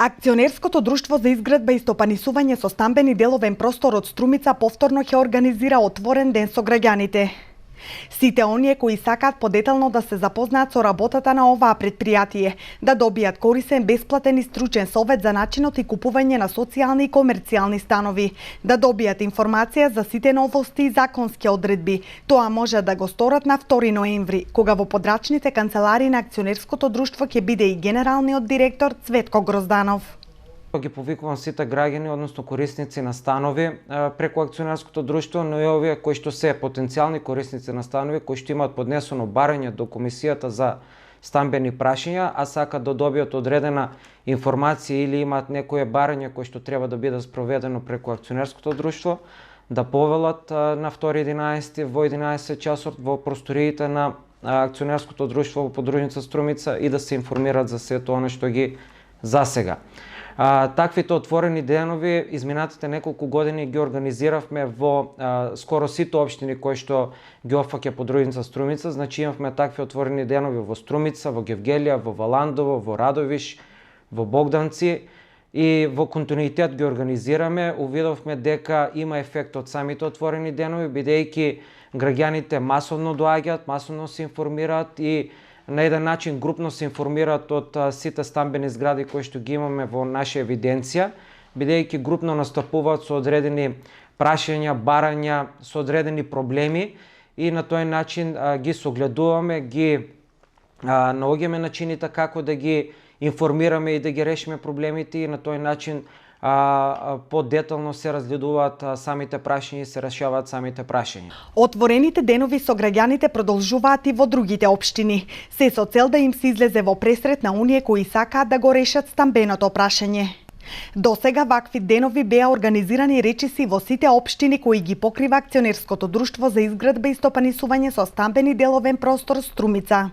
Акционерското друштво за изградба и стопанисување со стамбени деловен простор од Струмица повторно ќе организира отворен ден со граѓаните. Сите оние кои сакаат подетално да се запознаат со работата на оваа предпријатие, да добијат корисен, бесплатен и стручен совет за начинот и купување на социјални и комерцијални станови, да добијат информација за сите новости и законски одредби, тоа може да го сторат на 2 ноември, кога во подрачните канцеларии на акционерското друштво ќе биде и генералниот директор Цветко Грозданов. Ги повикувам сите граѓани, односно корисници на станови преку акционерското друштво, но и овие кои што се потенцијални корисници на станови, кои што имаат поднесено барање до комисијата за стамбени прашања, а сакаат да добијат одредена информација или имаат некое барање кој што треба да биде спроведено преку акционерското друштво, да повелат на 2.11 во 11 часот во просториите на акционерското друштво во подружница Струмица и да се информираат за сето она што ги засега. Таквите отворени денови изминатите неколку години ги организиравме во скоро сите општини кои што ги опфаќа подружница Струмица. Значи имавме такви отворени денови во Струмица, во Гевгелија, во Валандово, во Радовиш, во Богданци и во континуитет ги организираме. Увидовме дека има ефект од самите отворени денови, бидејќи граѓаните масовно доаѓаат, масовно се информираат и на еден начин групно се информираат од сите стамбени згради кои што ги имаме во наша евиденција, бидејќи групно настапуваат со одредени прашања, барања, со одредени проблеми и на тој начин ги согледуваме, ги наоѓаме начините како да ги информираме и да ги решиме проблемите и на тој начин подетално се разгледуваат самите прашања и се решаваат самите прашања. Отворените денови со граѓаните продолжуваат и во другите општини, се со цел да им се излезе во пресрет на оние кои сакаат да го решат стамбеното прашање. До сега вакви денови беа организирани речиси во сите општини кои ги покрива акционерското друштво за изградба и стопанисување со стамбени деловен простор Струмица.